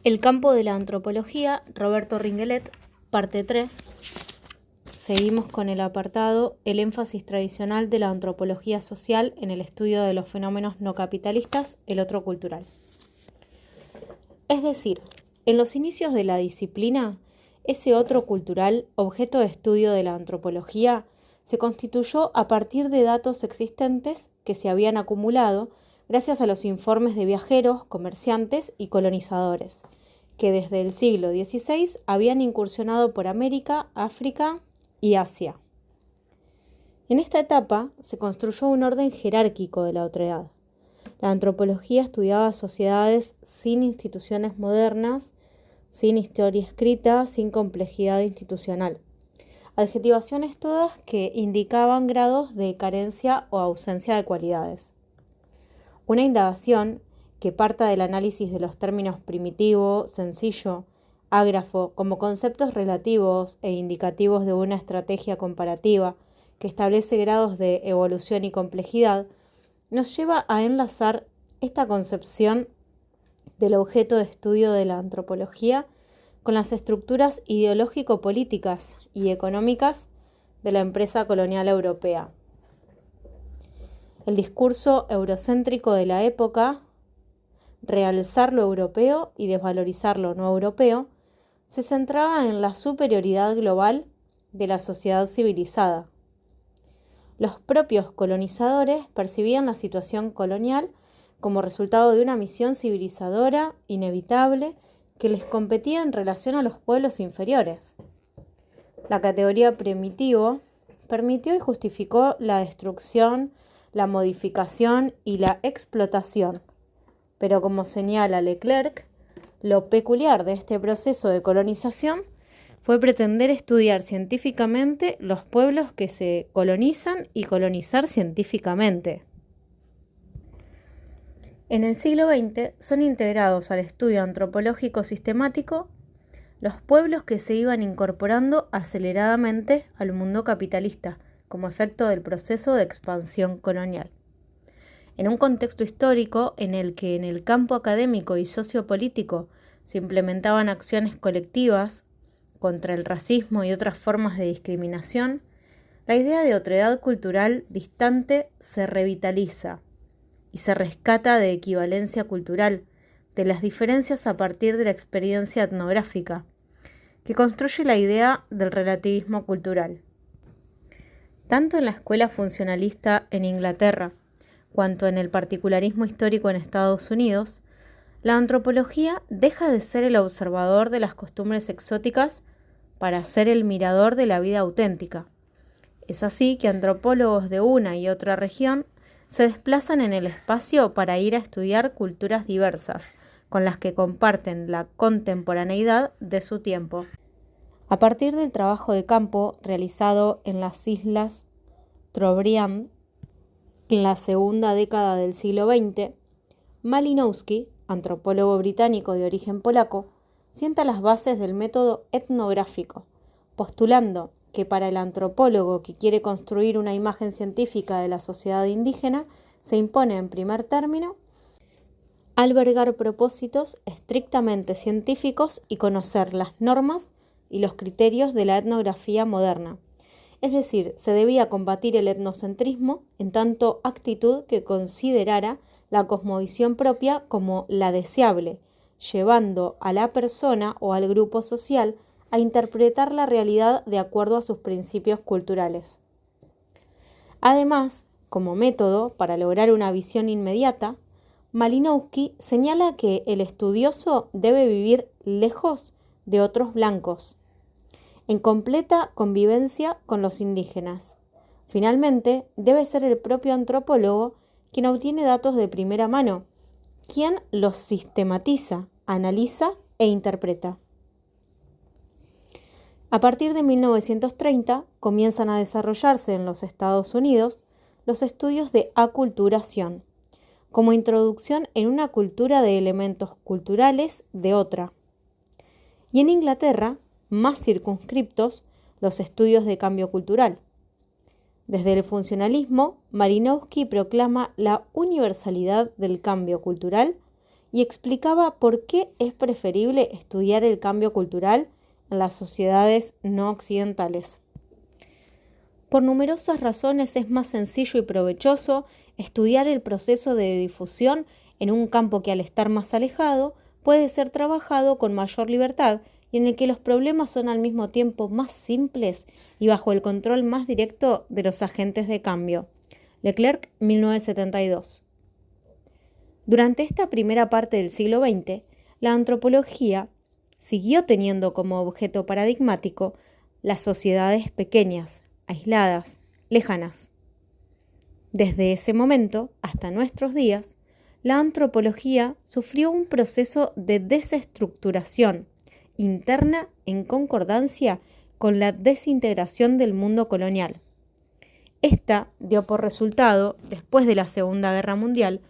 El campo de la antropología, Roberto Ringellet, parte 3. Seguimos con el apartado El énfasis tradicional de la antropología social en el estudio de los fenómenos no capitalistas, el otro cultural. Es decir, en los inicios de la disciplina, ese otro cultural, objeto de estudio de la antropología, se constituyó a partir de datos existentes que se habían acumulado gracias a los informes de viajeros, comerciantes y colonizadores, que desde el siglo XVI habían incursionado por América, África y Asia. En esta etapa se construyó un orden jerárquico de la otredad. La antropología estudiaba sociedades sin instituciones modernas, sin historia escrita, sin complejidad institucional. Adjetivaciones todas que indicaban grados de carencia o ausencia de cualidades. Una indagación que parta del análisis de los términos primitivo, sencillo, ágrafo, como conceptos relativos e indicativos de una estrategia comparativa que establece grados de evolución y complejidad, nos lleva a enlazar esta concepción del objeto de estudio de la antropología con las estructuras ideológico-políticas y económicas de la empresa colonial europea. El discurso eurocéntrico de la época, realzar lo europeo y desvalorizar lo no europeo, se centraba en la superioridad global de la sociedad civilizada. Los propios colonizadores percibían la situación colonial como resultado de una misión civilizadora inevitable que les competía en relación a los pueblos inferiores. La categoría primitivo permitió y justificó la destrucción, la modificación y la explotación. Pero como señala Leclerc, lo peculiar de este proceso de colonización fue pretender estudiar científicamente los pueblos que se colonizan y colonizar científicamente. En el siglo XX son integrados al estudio antropológico sistemático los pueblos que se iban incorporando aceleradamente al mundo capitalista como efecto del proceso de expansión colonial. En un contexto histórico en el que en el campo académico y sociopolítico se implementaban acciones colectivas contra el racismo y otras formas de discriminación, la idea de otredad cultural distante se revitaliza y se rescata de equivalencia cultural, de las diferencias a partir de la experiencia etnográfica, que construye la idea del relativismo cultural. Tanto en la escuela funcionalista en Inglaterra, cuanto en el particularismo histórico en Estados Unidos, la antropología deja de ser el observador de las costumbres exóticas para ser el mirador de la vida auténtica. Es así que antropólogos de una y otra región se desplazan en el espacio para ir a estudiar culturas diversas, con las que comparten la contemporaneidad de su tiempo. A partir del trabajo de campo realizado en las islas Trobriand en la segunda década del siglo XX, Malinowski, antropólogo británico de origen polaco, sienta las bases del método etnográfico, postulando que para el antropólogo que quiere construir una imagen científica de la sociedad indígena, se impone en primer término albergar propósitos estrictamente científicos y conocer las normas y los criterios de la etnografía moderna. Es decir, se debía combatir el etnocentrismo en tanto actitud que considerara la cosmovisión propia como la deseable, llevando a la persona o al grupo social a interpretar la realidad de acuerdo a sus principios culturales. Además, como método para lograr una visión inmediata, Malinowski señala que el estudioso debe vivir lejos de otros blancos, en completa convivencia con los indígenas. Finalmente, debe ser el propio antropólogo quien obtiene datos de primera mano, quien los sistematiza, analiza e interpreta. A partir de 1930 comienzan a desarrollarse en los Estados Unidos los estudios de aculturación, como introducción en una cultura de elementos culturales de otra. Y en Inglaterra, más circunscriptos, los estudios de cambio cultural. Desde el funcionalismo, Malinowski proclama la universalidad del cambio cultural y explicaba por qué es preferible estudiar el cambio cultural en las sociedades no occidentales. Por numerosas razones es más sencillo y provechoso estudiar el proceso de difusión en un campo que, al estar más alejado, puede ser trabajado con mayor libertad y en el que los problemas son al mismo tiempo más simples y bajo el control más directo de los agentes de cambio. Leclerc, 1972. Durante esta primera parte del siglo XX, la antropología siguió teniendo como objeto paradigmático las sociedades pequeñas, aisladas, lejanas. Desde ese momento hasta nuestros días, la antropología sufrió un proceso de desestructuración interna en concordancia con la desintegración del mundo colonial. Esta dio por resultado, después de la Segunda Guerra Mundial,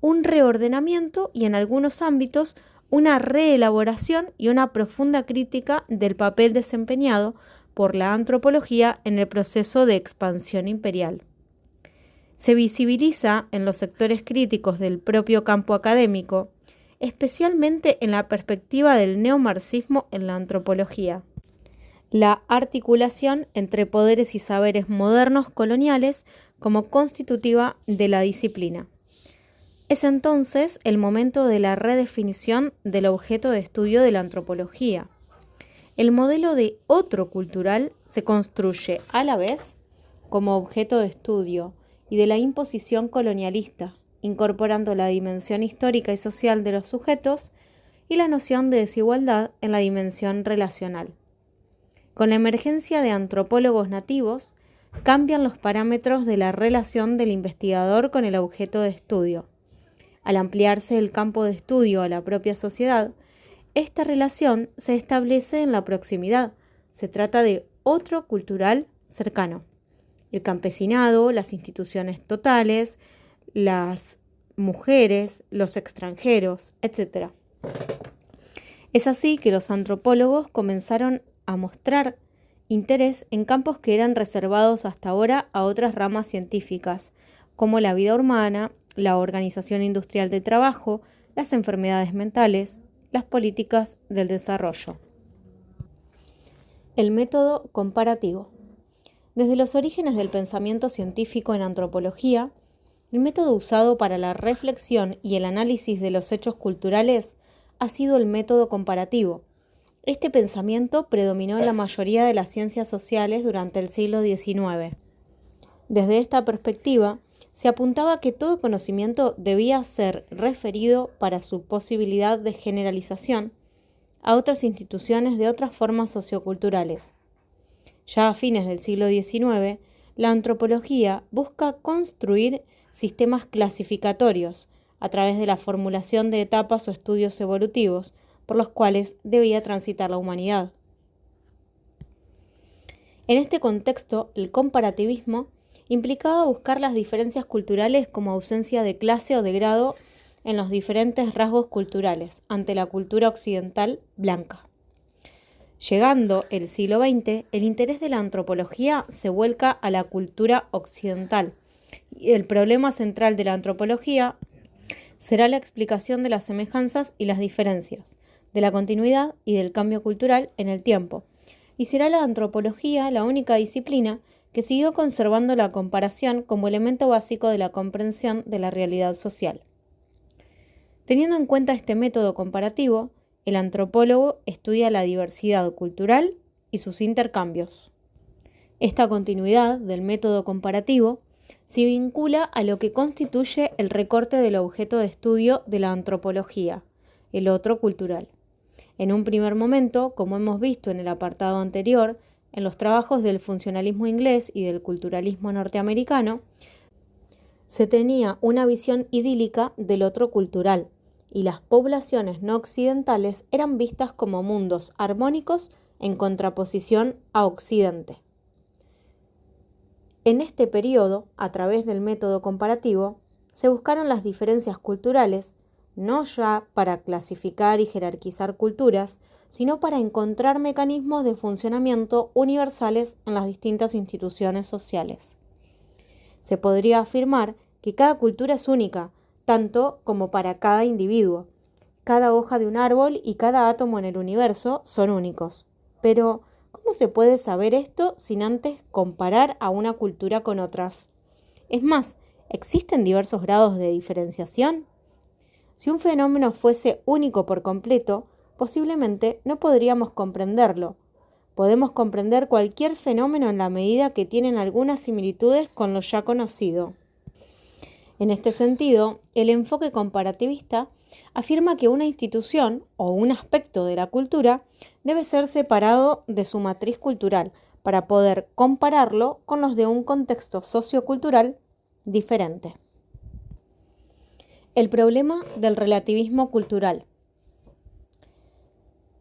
un reordenamiento y, en algunos ámbitos, una reelaboración y una profunda crítica del papel desempeñado por la antropología en el proceso de expansión imperial. Se visibiliza en los sectores críticos del propio campo académico, especialmente en la perspectiva del neomarxismo en la antropología. La articulación entre poderes y saberes modernos coloniales como constitutiva de la disciplina. Es entonces el momento de la redefinición del objeto de estudio de la antropología. El modelo de otro cultural se construye a la vez como objeto de estudio y de la imposición colonialista, incorporando la dimensión histórica y social de los sujetos y la noción de desigualdad en la dimensión relacional. Con la emergencia de antropólogos nativos, cambian los parámetros de la relación del investigador con el objeto de estudio. Al ampliarse el campo de estudio a la propia sociedad, esta relación se establece en la proximidad. Se trata de otro cultural cercano. El campesinado, las instituciones totales, las mujeres, los extranjeros, etc. Es así que los antropólogos comenzaron a mostrar interés en campos que eran reservados hasta ahora a otras ramas científicas, como la vida humana, la organización industrial de trabajo, las enfermedades mentales, las políticas del desarrollo. El método comparativo. Desde los orígenes del pensamiento científico en antropología, el método usado para la reflexión y el análisis de los hechos culturales ha sido el método comparativo. Este pensamiento predominó en la mayoría de las ciencias sociales durante el siglo XIX. Desde esta perspectiva, se apuntaba que todo conocimiento debía ser referido para su posibilidad de generalización a otras instituciones de otras formas socioculturales. Ya a fines del siglo XIX, la antropología busca construir sistemas clasificatorios a través de la formulación de etapas o estudios evolutivos por los cuales debía transitar la humanidad. En este contexto, el comparativismo implicaba buscar las diferencias culturales como ausencia de clase o de grado en los diferentes rasgos culturales ante la cultura occidental blanca. Llegando el siglo XX, el interés de la antropología se vuelca a la cultura occidental y el problema central de la antropología será la explicación de las semejanzas y las diferencias, de la continuidad y del cambio cultural en el tiempo, y será la antropología la única disciplina que siguió conservando la comparación como elemento básico de la comprensión de la realidad social. Teniendo en cuenta este método comparativo, el antropólogo estudia la diversidad cultural y sus intercambios. Esta continuidad del método comparativo se vincula a lo que constituye el recorte del objeto de estudio de la antropología, el otro cultural. En un primer momento, como hemos visto en el apartado anterior, en los trabajos del funcionalismo inglés y del culturalismo norteamericano, se tenía una visión idílica del otro cultural, y las poblaciones no occidentales eran vistas como mundos armónicos en contraposición a Occidente. En este periodo, a través del método comparativo, se buscaron las diferencias culturales, no ya para clasificar y jerarquizar culturas, sino para encontrar mecanismos de funcionamiento universales en las distintas instituciones sociales. Se podría afirmar que cada cultura es única, tanto como para cada individuo, Cada hoja de un árbol y cada átomo en el universo son únicos. Pero, ¿cómo se puede saber esto sin antes comparar a una cultura con otras? Es más, ¿existen diversos grados de diferenciación? Si un fenómeno fuese único por completo, posiblemente no podríamos comprenderlo. Podemos comprender cualquier fenómeno en la medida que tienen algunas similitudes con lo ya conocido. En este sentido, el enfoque comparativista afirma que una institución o un aspecto de la cultura debe ser separado de su matriz cultural para poder compararlo con los de un contexto sociocultural diferente. El problema del relativismo cultural.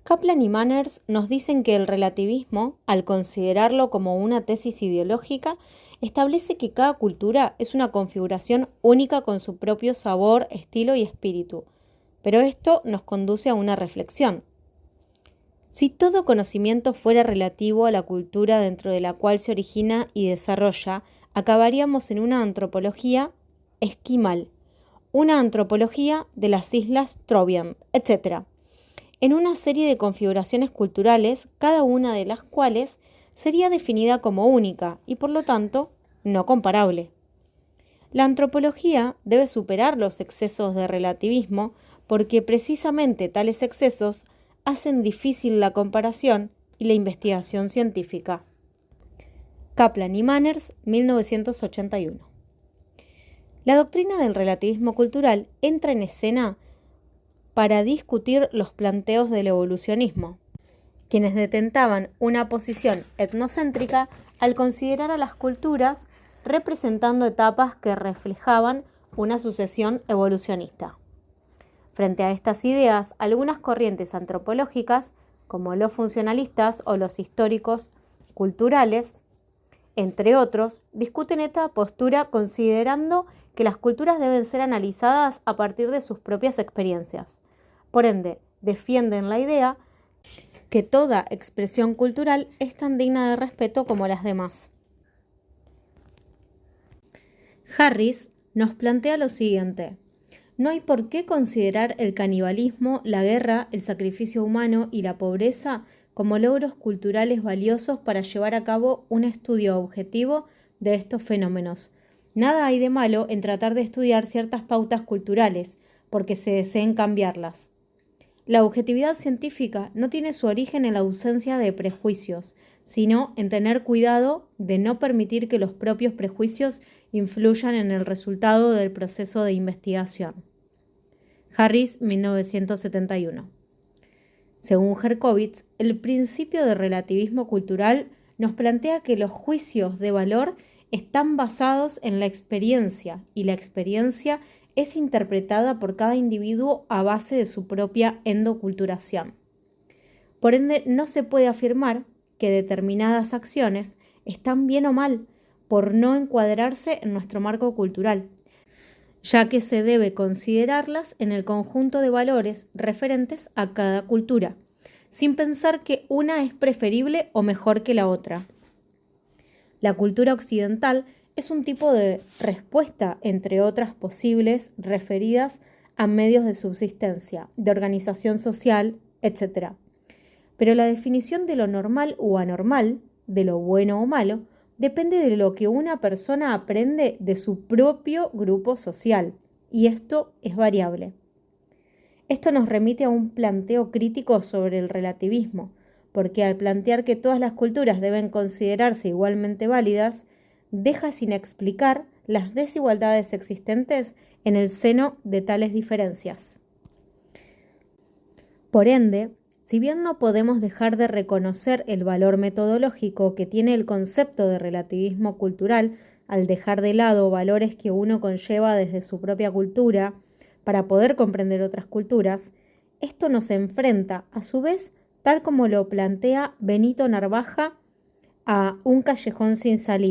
Kaplan y Manners nos dicen que el relativismo, al considerarlo como una tesis ideológica, establece que cada cultura es una configuración única con su propio sabor, estilo y espíritu. Pero esto nos conduce a una reflexión. Si todo conocimiento fuera relativo a la cultura dentro de la cual se origina y desarrolla, acabaríamos en una antropología esquimal, una antropología de las islas Trobriand, etc., en una serie de configuraciones culturales, cada una de las cuales sería definida como única y por lo tanto no comparable. La antropología debe superar los excesos de relativismo porque precisamente tales excesos hacen difícil la comparación y la investigación científica. Kaplan y Manners, 1981. La doctrina del relativismo cultural entra en escena para discutir los planteos del evolucionismo, quienes detentaban una posición etnocéntrica al considerar a las culturas representando etapas que reflejaban una sucesión evolucionista. Frente a estas ideas, algunas corrientes antropológicas, como los funcionalistas o los históricos culturales, entre otros, discuten esta postura considerando que las culturas deben ser analizadas a partir de sus propias experiencias. Por ende, defienden la idea que toda expresión cultural es tan digna de respeto como las demás. Harris nos plantea lo siguiente: no hay por qué considerar el canibalismo, la guerra, el sacrificio humano y la pobreza como logros culturales valiosos para llevar a cabo un estudio objetivo de estos fenómenos. Nada hay de malo en tratar de estudiar ciertas pautas culturales, porque se deseen cambiarlas. La objetividad científica no tiene su origen en la ausencia de prejuicios, sino en tener cuidado de no permitir que los propios prejuicios influyan en el resultado del proceso de investigación. Harris, 1971. Según Herkovitz, el principio de relativismo cultural nos plantea que los juicios de valor están basados en la experiencia y la experiencia es interpretada por cada individuo a base de su propia endoculturación. Por ende, no se puede afirmar que determinadas acciones están bien o mal por no encuadrarse en nuestro marco cultural, ya que se debe considerarlas en el conjunto de valores referentes a cada cultura, sin pensar que una es preferible o mejor que la otra. La cultura occidental es un tipo de respuesta, entre otras posibles, referidas a medios de subsistencia, de organización social, etc. Pero la definición de lo normal o anormal, de lo bueno o malo, depende de lo que una persona aprende de su propio grupo social, y esto es variable. Esto nos remite a un planteo crítico sobre el relativismo, porque al plantear que todas las culturas deben considerarse igualmente válidas, deja sin explicar las desigualdades existentes en el seno de tales diferencias. Por ende, si bien no podemos dejar de reconocer el valor metodológico que tiene el concepto de relativismo cultural al dejar de lado valores que uno conlleva desde su propia cultura para poder comprender otras culturas, esto nos enfrenta, a su vez, tal como lo plantea Benito Narvaja, a un callejón sin salida.